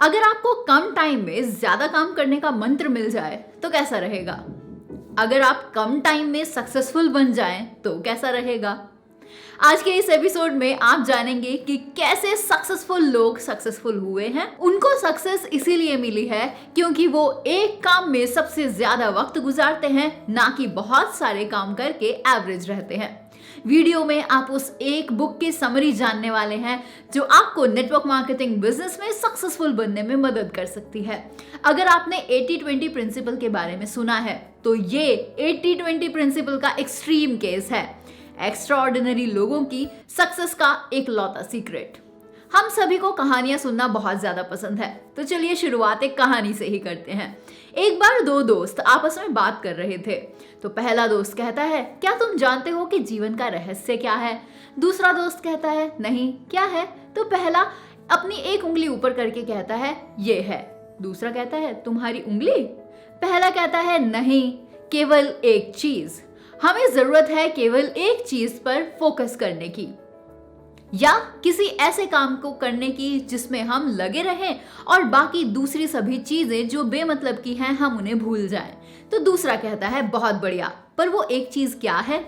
अगर आपको कम टाइम में ज्यादा काम करने का मंत्र मिल जाए तो कैसा रहेगा? अगर आप कम टाइम में सक्सेसफुल बन जाएं तो कैसा रहेगा? आज के इस एपिसोड में आप जानेंगे कि कैसे सक्सेसफुल लोग सक्सेसफुल हुए हैं। उनको सक्सेस इसीलिए मिली है क्योंकि वो एक काम में सबसे ज्यादा वक्त गुजारते हैं, ना कि बहुत सारे काम करके एवरेज रहते हैं। वीडियो में आप उस एक बुक की समरी जानने वाले हैं जो आपको नेटवर्क मार्केटिंग बिजनेस में सक्सेसफुल बनने में मदद कर सकती है। अगर आपने 80-20 प्रिंसिपल के बारे में सुना है तो ये 80-20 प्रिंसिपल का एक्सट्रीम केस है, एक्स्ट्राऑर्डिनरी लोगों की सक्सेस का एक लौता सीक्रेट। हम सभी को कहानियां सुनना बहुत ज्यादा पसंद है, तो चलिए शुरुआत एक कहानी से ही करते हैं। एक बार दो दोस्त आपस में बात कर रहे थे, तो पहला दोस्त कहता है, क्या तुम जानते हो कि जीवन का रहस्य क्या है? दूसरा दोस्त कहता है, नहीं, क्या है? तो पहला अपनी एक उंगली ऊपर करके कहता है, ये है। दूसरा कहता है, तुम्हारी उंगली? पहला कहता है, नहीं, केवल एक चीज। हमें जरूरत है केवल एक चीज पर फोकस करने की, या किसी ऐसे काम को करने की जिसमें हम लगे रहें और बाकी दूसरी सभी चीजें जो बेमतलब की हैं हम उन्हें भूल जाएं। तो दूसरा कहता है, बहुत बढ़िया, पर वो एक चीज क्या है?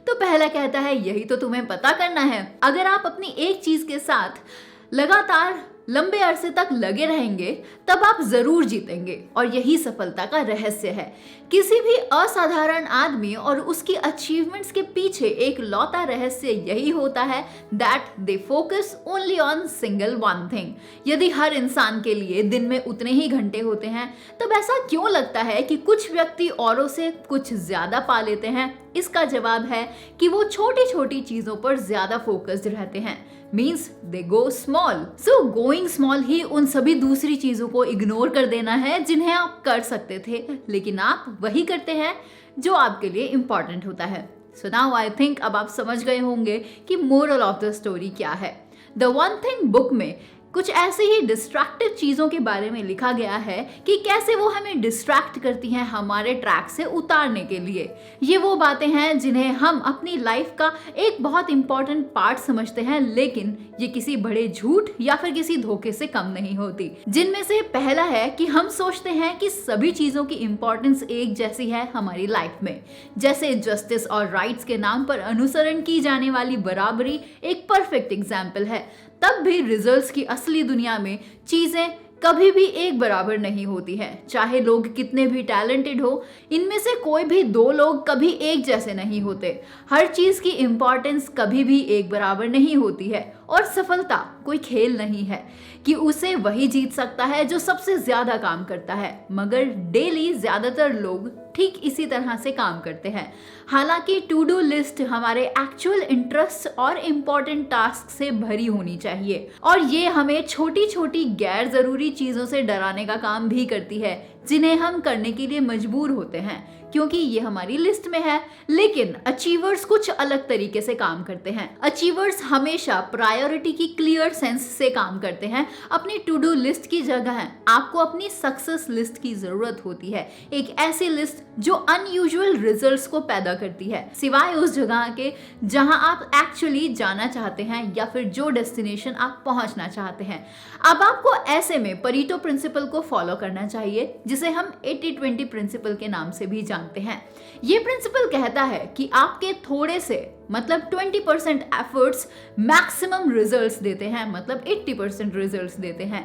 तो पहला कहता है, यही तो तुम्हें पता करना है। अगर आप अपनी एक चीज के साथ लगातार लंबे अरसे तक लगे रहेंगे तब आप जरूर जीतेंगे, और यही सफलता का रहस्य है। किसी भी असाधारण आदमी और उसकी अचीवमेंट्स के पीछे एक लौता रहस्य यही होता है that they focus only on single one thing. यदि हर इंसान के लिए दिन में उतने ही घंटे होते हैं तब ऐसा क्यों लगता है कि कुछ व्यक्ति औरों से कुछ ज्यादा पा लेते हैं? इसका जवाब है कि वो छोटी छोटी चीजों पर ज्यादा फोकस्ड रहते हैं। Means they go small. So going small ही उन सभी दूसरी चीजों को इग्नोर कर देना है जिन्हें आप कर सकते थे, लेकिन आप वही करते हैं जो आपके लिए इंपॉर्टेंट होता है। सो नाउ आई थिंक अब आप समझ गए होंगे कि मोरल ऑफ द स्टोरी क्या है। द वन थिंग बुक में कुछ ऐसे ही डिस्ट्रैक्टिव चीजों के बारे में लिखा गया है कि कैसे वो हमें डिस्ट्रैक्ट करती हैं हमारे ट्रैक से उतारने के लिए। ये वो बातें हैं जिन्हें हम अपनी लाइफ का एक बहुत इंपॉर्टेंट पार्ट समझते हैं, लेकिन ये किसी बड़े झूठ या फिर किसी धोखे से कम नहीं होती। जिनमें से पहला है कि हम सोचते हैं कि सभी चीजों की इंपॉर्टेंस एक जैसी है हमारी लाइफ में। जैसे जस्टिस और राइट्स के नाम पर अनुसरण की जाने वाली बराबरी एक परफेक्ट एग्जाम्पल है। तब भी रिजल्ट्स की असली दुनिया में चीजें कभी भी एक बराबर नहीं होती है। चाहे लोग कितने भी टैलेंटेड हो, इनमें से कोई भी दो लोग कभी एक जैसे नहीं होते। हर चीज की इंपॉर्टेंस कभी भी एक बराबर नहीं होती है, और सफलता कोई खेल नहीं है कि उसे वही जीत सकता है जो सबसे ज्यादा काम करता है। मगर डेली ज्यादातर लोग ठीक इसी तरह से काम करते हैं। हालांकि टू डू लिस्ट हमारे एक्चुअल इंटरेस्ट और इम्पोर्टेंट टास्क से भरी होनी चाहिए, और ये हमें छोटी छोटी गैर जरूरी चीजों से डराने का काम भी करती है जिन्हें हम करने के लिए मजबूर होते हैं क्योंकि ये हमारी लिस्ट में है। लेकिन अचीवर्स कुछ अलग तरीके से काम करते हैं। अचीवर्स हमेशा प्रायोरिटी की क्लियर सेंस से काम करते हैं। अपनी टू डू लिस्ट की जगह आपको अपनी सक्सेस लिस्ट की जरूरत होती है, एक ऐसी लिस्ट जो अनयूजुअल रिजल्ट्स को पैदा करती है, सिवाय उस जगह के जहां आप एक्चुअली जाना चाहते हैं या फिर जो डेस्टिनेशन आप पहुंचना चाहते हैं। अब आपको ऐसे में परीटो प्रिंसिपल को फॉलो करना चाहिए, जिसे हम 80-20 प्रिंसिपल के नाम से भी जानते हैं। ये प्रिंसिपल कहता है कि आपके थोड़े से मतलब 20% एफर्ट्स मैक्सिमम रिजल्ट्स देते हैं, मतलब 80% रिजल्ट्स देते हैं।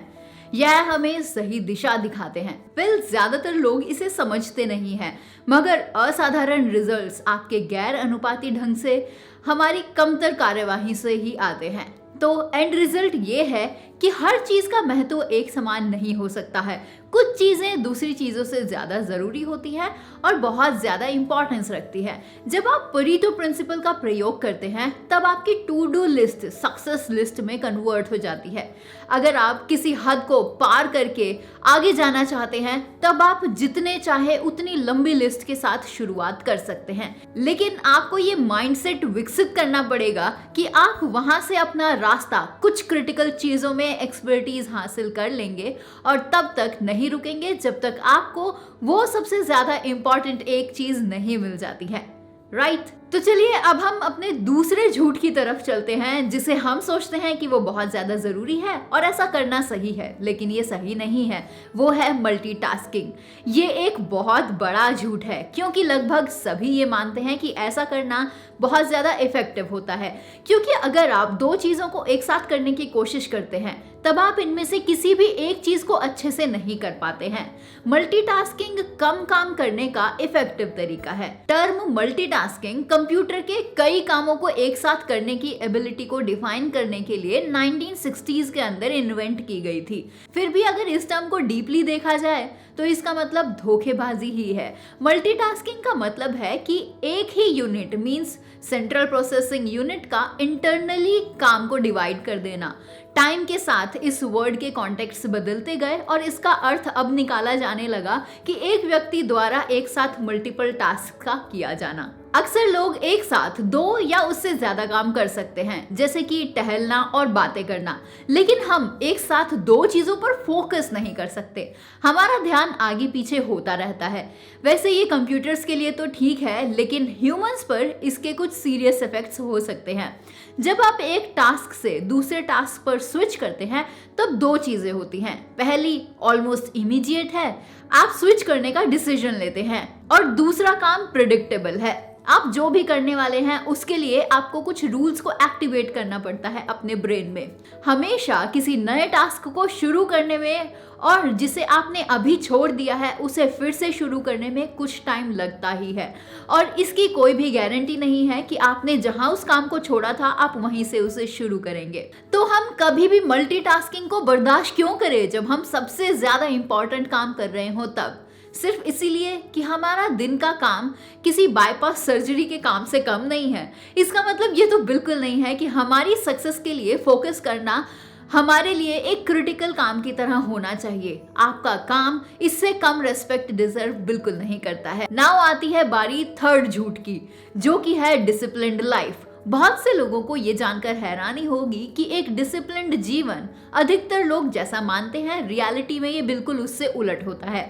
यह हमें सही दिशा दिखाते हैं। वेल, ज्यादातर लोग इसे समझते नहीं हैं, मगर असाधारण रिजल्ट्स आपके गैर अनुपाती ढंग से हमारी कमतर कार्यवाही से ही आते हैं। तो एंड रिजल्ट ये है कि हर चीज का महत्व एक समान नहीं हो सकता है। कुछ चीजें दूसरी चीजों से ज्यादा जरूरी होती हैं और बहुत ज्यादा इंपॉर्टेंस रखती है। जब आप परीटो प्रिंसिपल का प्रयोग करते हैं तब आपकी to do list success list में कन्वर्ट हो जाती है। अगर आप किसी हद को पार करके आगे जाना चाहते हैं तब आप जितने चाहे उतनी लंबी लिस्ट के साथ शुरुआत कर सकते हैं, लेकिन आपको ये माइंडसेट विकसित करना पड़ेगा कि आप वहां से अपना रास्ता कुछ क्रिटिकल चीजों में एक्सपर्टीज हासिल कर लेंगे, और तब तक नहीं रुकेंगे जब तक आपको वो सबसे ज्यादा इंपॉर्टेंट एक चीज नहीं मिल जाती है। राइट? तो चलिए अब हम अपने दूसरे झूठ की तरफ चलते हैं, जिसे हम सोचते हैं कि वो बहुत ज्यादा जरूरी है और ऐसा करना सही है, लेकिन ये सही नहीं है। वो है मल्टीटास्किंग। ये एक बहुत बड़ा झूठ है, क्योंकि लगभग सभी ये मानते हैं कि ऐसा करना बहुत ज्यादा इफेक्टिव होता है, क्योंकि अगर आप दो चीजों को एक साथ करने की कोशिश करते हैं तब आप इनमें से किसी भी एक चीज को अच्छे से नहीं कर पाते हैं। मल्टीटास्किंग कम काम करने का इफेक्टिव तरीका है। टर्म मल्टीटास्किंग कंप्यूटर के कई कामों को एक साथ करने की एबिलिटी को डिफाइन करने के लिए 1960s के अंदर इन्वेंट की गई थी। फिर भी अगर इस टर्म को डीपली देखा जाए तो इसका मतलब धोखेबाजी ही है। मल्टीटास्किंग का मतलब है कि एक ही unit means central processing unit का इंटरनली काम को डिवाइड कर देना। टाइम के साथ इस वर्ड के कॉन्टेक्स्ट बदलते गए और इसका अर्थ अब निकाला जाने लगा कि एक व्यक्ति द्वारा एक साथ मल्टीपल टास्क का किया जाना। अक्सर लोग एक साथ दो या उससे ज्यादा काम कर सकते हैं, जैसे कि टहलना और बातें करना, लेकिन हम एक साथ दो चीजों पर फोकस नहीं कर सकते। हमारा ध्यान आगे पीछे होता रहता है। वैसे ये कंप्यूटर्स के लिए तो ठीक है, लेकिन ह्यूमंस पर इसके कुछ सीरियस इफेक्ट्स हो सकते हैं। जब आप एक टास्क से दूसरे टास्क पर स्विच करते हैं तब दो चीजें होती हैं। पहली ऑलमोस्ट इमीडिएट है, आप स्विच करने का डिसीजन लेते हैं, और दूसरा काम प्रेडिक्टेबल है। आप जो भी करने वाले हैं उसके लिए आपको कुछ रूल्स को एक्टिवेट करना पड़ता है अपने ब्रेन में। हमेशा किसी नए टास्क को शुरू करने में और जिसे आपने अभी छोड़ दिया है उसे फिर से शुरू करने में कुछ टाइम लगता ही है, और इसकी कोई भी गारंटी नहीं है कि आपने जहां उस काम को छोड़ा था आप वहीं से उसे शुरू करेंगे। तो हम कभी भी मल्टीटास्किंग को बर्दाश्त क्यों करें जब हम सबसे ज्यादा इंपॉर्टेंट काम कर रहे हो तब? सिर्फ इसीलिए कि हमारा दिन का काम किसी बाईपास सर्जरी के काम से कम नहीं है। इसका मतलब ये तो बिल्कुल नहीं है कि हमारी सक्सेस के लिए फोकस करना हमारे लिए एक क्रिटिकल काम की तरह होना चाहिए। आपका काम इससे कम रेस्पेक्ट डिजर्व बिल्कुल नहीं करता है। नाउ आती है बारी थर्ड झूठ की, जो कि है डिसिप्लिन्ड लाइफ। बहुत से लोगों को ये जानकर हैरानी होगी कि एक डिसिप्लिन्ड जीवन अधिकतर लोग जैसा मानते हैं, रियलिटी में ये बिल्कुल उससे उलट होता है।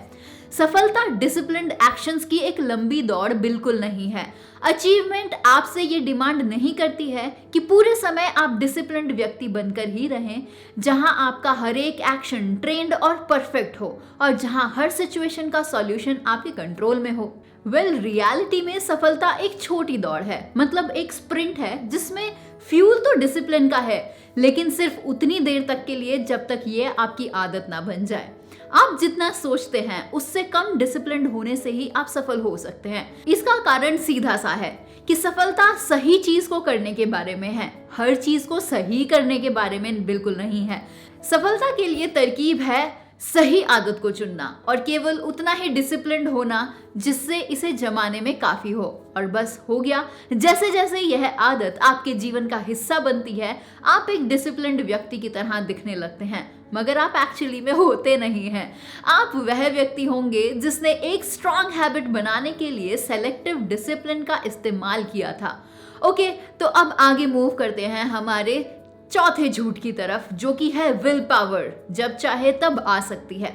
सफलता डिसिप्लिन्ड एक्शंस की एक लंबी दौड़ बिल्कुल नहीं है। अचीवमेंट आपसे ये डिमांड नहीं करती है कि पूरे समय आप डिसिप्लिन्ड व्यक्ति बनकर ही रहें, जहां आपका हर एक एक्शन ट्रेंड और परफेक्ट हो और जहां हर सिचुएशन का सॉल्यूशन आपके कंट्रोल में हो। रियलिटी में सफलता एक छोटी दौड़ है, मतलब एक स्प्रिंट है जिसमें फ्यूल तो डिसिप्लिन का है, लेकिन सिर्फ उतनी देर तक के लिए जब तक ये आपकी आदत ना बन जाए। आप जितना सोचते हैं उससे कम डिसिप्लिन्ड होने से ही आप सफल हो सकते हैं। इसका कारण सीधा सा है कि सफलता सही चीज को करने के बारे में है, हर चीज को सही करने के बारे में बिल्कुल नहीं है। सफलता के लिए तरकीब है सही आदत को चुनना और केवल उतना ही डिसिप्लिन्ड होना जिससे इसे जमाने में काफी हो, और बस हो गया। जैसे जैसे यह आदत आपके जीवन का हिस्सा बनती है, आप एक डिसिप्लिन्ड व्यक्ति की तरह दिखने लगते हैं, मगर आप एक्चुअली में होते नहीं हैं। आप वह व्यक्ति होंगे जिसने एक स्ट्रॉन्ग हैबिट बनाने के लिए सेलेक्टिव डिसिप्लिन का इस्तेमाल किया था। ओके, तो अब आगे मूव करते हैं हमारे चौथे झूठ की तरफ, जो कि है विल पावर जब चाहे तब आ सकती है।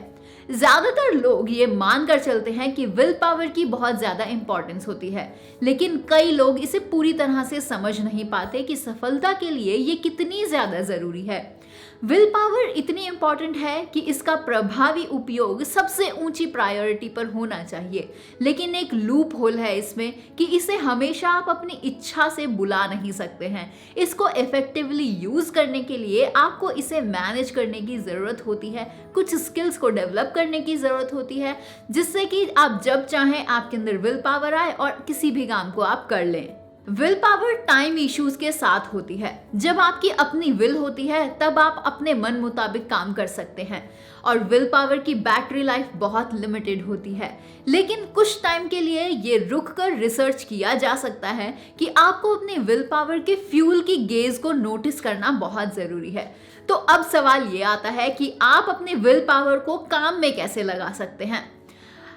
ज्यादातर लोग ये मानकर चलते हैं कि विल पावर की बहुत ज्यादा इंपॉर्टेंस होती है, लेकिन कई लोग इसे पूरी तरह से समझ नहीं पाते कि सफलता के लिए ये कितनी ज्यादा जरूरी है। विल पावर इतनी इंपॉर्टेंट है कि इसका प्रभावी उपयोग सबसे ऊंची प्रायोरिटी पर होना चाहिए, लेकिन एक लूप होल है इसमें कि इसे हमेशा आप अपनी इच्छा से बुला नहीं सकते हैं। इसको इफेक्टिवली यूज करने के लिए आपको इसे मैनेज करने की जरूरत होती है, कुछ स्किल्स को डेवलप करने की जरूरत होती है, जिससे कि आप जब चाहें आपके अंदर विल पावर आए और किसी भी काम को आप कर लें। विल पावर टाइम इश्यूज के साथ होती है। जब आपकी अपनी विल होती है तब आप अपने मन मुताबिक काम कर सकते हैं, और विल पावर की बैटरी लाइफ बहुत लिमिटेड होती है। लेकिन कुछ टाइम के लिए ये रुक कर रिसर्च किया जा सकता है कि आपको अपने विल पावर के फ्यूल की गेज को नोटिस करना बहुत जरूरी है। तो अब सवाल ये आता है कि आप अपने विल पावर को काम में कैसे लगा सकते हैं।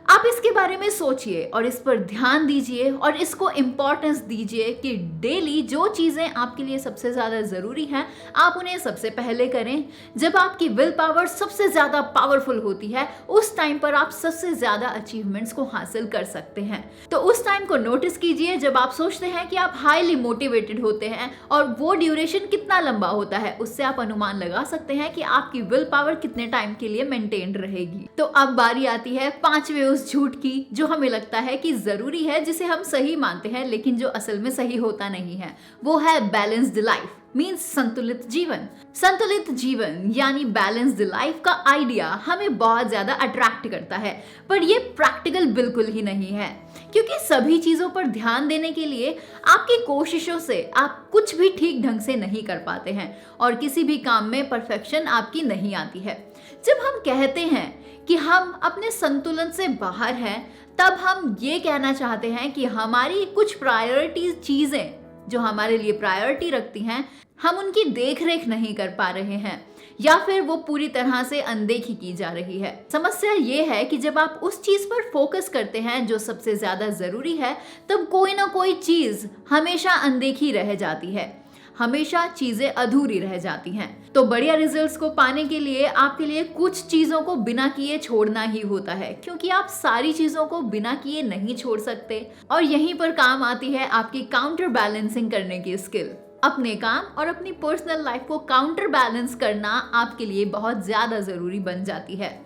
आप इसके बारे में सोचिए और इस पर ध्यान दीजिए और इसको इम्पोर्टेंस दीजिए कि डेली जो चीजें आपके लिए सबसे ज्यादा जरूरी हैं आप उन्हें सबसे पहले करें। जब आपकी विल पावर सबसे ज्यादा पावरफुल होती है उस टाइम पर आप सबसे ज्यादा अचीवमेंट्स को हासिल कर सकते हैं। तो उस टाइम को नोटिस कीजिए जब आप सोचते हैं कि आप हाईली मोटिवेटेड होते हैं और वो ड्यूरेशन कितना लंबा होता है, उससे आप अनुमान लगा सकते हैं कि आपकी विल पावर कितने टाइम के लिए मेंटेन रहेगी। तो अब बारी आती है पांचवे उस झूठ की जो हमें लगता है कि जरूरी है, जिसे हम सही मानते हैं लेकिन जो असल में सही होता नहीं है। वो है बैलेंस्ड लाइफ मीन्स संतुलित जीवन। संतुलित जीवन यानी बैलेंस्ड लाइफ का आइडिया हमें बहुत ज्यादा अट्रैक्ट करता है, पर ये प्रैक्टिकल बिल्कुल ही नहीं है, क्योंकि सभी चीजों पर ध्यान देने के लिए आपकी कोशिशों से आप कुछ भी ठीक ढंग से नहीं कर पाते हैं और किसी भी काम में परफेक्शन आपकी नहीं आती है। जब हम कहते हैं कि हम अपने संतुलन से बाहर हैं, तब हम ये कहना चाहते हैं कि हमारी कुछ प्रायोरिटी चीजें जो हमारे लिए प्रायोरिटी रखती हैं, हम उनकी देखरेख नहीं कर पा रहे हैं या फिर वो पूरी तरह से अनदेखी की जा रही है। समस्या ये है कि जब आप उस चीज पर फोकस करते हैं जो सबसे ज्यादा जरूरी है, तब कोई ना कोई चीज हमेशा अनदेखी रह जाती है, हमेशा चीजें अधूरी रह जाती हैं। तो बढ़िया रिजल्ट्स को पाने के लिए आपके लिए कुछ चीजों को बिना किए छोड़ना ही होता है, क्योंकि आप सारी चीजों को बिना किए नहीं छोड़ सकते। और यहीं पर काम आती है आपकी काउंटर बैलेंसिंग करने की स्किल। अपने काम और अपनी पर्सनल लाइफ को काउंटर बैलेंस करना आपके लिए बहुत ज्यादा जरूरी बन जाती है।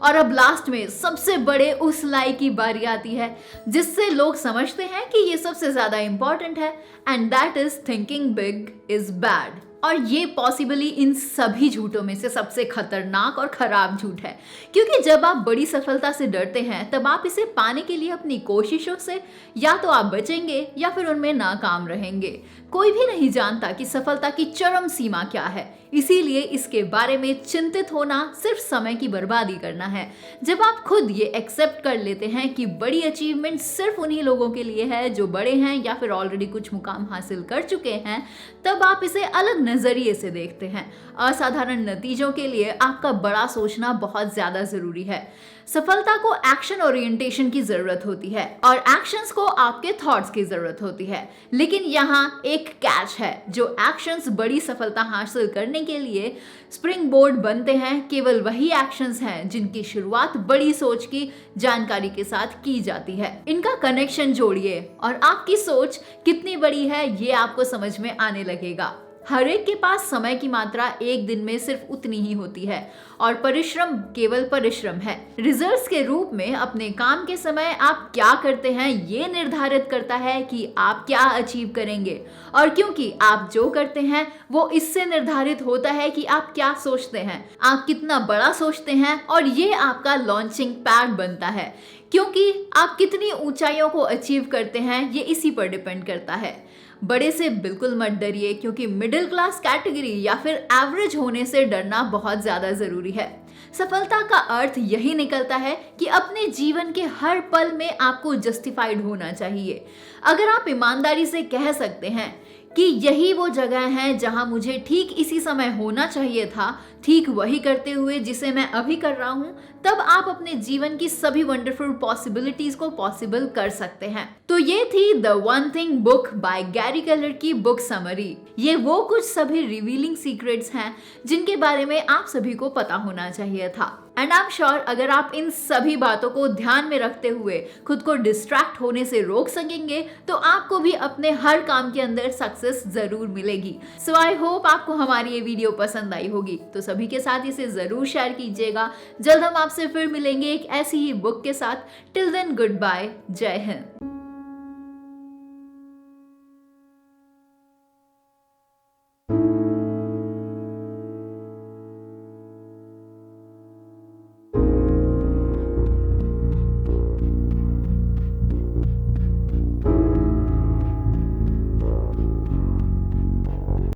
और अब लास्ट में सबसे बड़े उस लाई की बारी आती है जिससे लोग समझते हैं कि ये सबसे ज्यादा इंपॉर्टेंट है, and that is thinking big is bad. और ये पॉसिबली इन सभी झूठों में से सबसे खतरनाक और खराब झूठ है, क्योंकि जब आप बड़ी सफलता से डरते हैं तब आप इसे पाने के लिए अपनी कोशिशों से या तो आप बचेंगे या फिर उनमें नाकाम रहेंगे। कोई भी नहीं जानता कि सफलता की चरम सीमा क्या है, इसीलिए इसके बारे में चिंतित होना सिर्फ समय की बर्बादी करना है। जब आप खुद ये एक्सेप्ट कर लेते हैं कि बड़ी अचीवमेंट सिर्फ उन्हीं लोगों के लिए है जो बड़े हैं या फिर ऑलरेडी कुछ मुकाम हासिल कर चुके हैं, तब आप इसे अलग नजरिए से देखते हैं। असाधारण नतीजों के लिए आपका बड़ा सोचना बहुत ज्यादा जरूरी है। सफलता को एक्शन ओरिएंटेशन की जरूरत होती है और एक्शंस को आपके थॉट्स की जरूरत होती है, लेकिन यहाँ एक कैच है। जो एक्शंस बड़ी सफलता हासिल करने के लिए स्प्रिंग बोर्ड बनते हैं, केवल वही एक्शंस हैं जिनकी शुरुआत बड़ी सोच की जानकारी के साथ की जाती है। इनका कनेक्शन जोड़िए और आपकी सोच कितनी बड़ी है ये आपको समझ में आने लगेगा। हर एक के पास समय की मात्रा एक दिन में सिर्फ उतनी ही होती है और परिश्रम केवल परिश्रम है। रिजल्ट्स के रूप में अपने काम के समय आप क्या करते हैं ये निर्धारित करता है कि आप क्या अचीव करेंगे, और क्योंकि आप जो करते हैं वो इससे निर्धारित होता है कि आप क्या सोचते हैं, आप कितना बड़ा सोचते हैं, और ये आपका लॉन्चिंग पैड बनता है। क्योंकि आप कितनी ऊंचाइयों को अचीव करते हैं ये इसी पर डिपेंड करता है। बड़े से बिल्कुल मत डरिए, क्योंकि मिडिल क्लास कैटेगरी या फिर एवरेज होने से डरना बहुत ज्यादा जरूरी है। सफलता का अर्थ यही निकलता है कि अपने जीवन के हर पल में आपको जस्टिफाइड होना चाहिए। अगर आप ईमानदारी से कह सकते हैं कि यही वो जगह है जहां मुझे ठीक इसी समय होना चाहिए था, ठीक वही करते हुए जिसे मैं अभी कर रहा हूं, तब आप अपने जीवन की सभी वंडरफुल पॉसिबिलिटीज को पॉसिबल कर सकते हैं। तो ये थी the one thing book by Gary Keller की बुक समरी। ये वो कुछ सभी रिवीलिंग सीक्रेट्स हैं जिनके बारे में आप सभी को पता होना चाहिए था। एंड आई एम श्योर अगर आप इन सभी बातों को ध्यान में रखते हुए खुद को डिस्ट्रैक्ट होने से रोक सकेंगे तो आपको भी अपने हर काम के अंदर सक्सेस जरूर मिलेगी। सो आई होप आपको हमारी ये वीडियो पसंद आई होगी, तो सभी के साथ इसे जरूर शेयर कीजिएगा। जल्द हम आपसे फिर मिलेंगे एक ऐसी ही बुक के साथ। टिल देन गुड बाय, जय हिंद।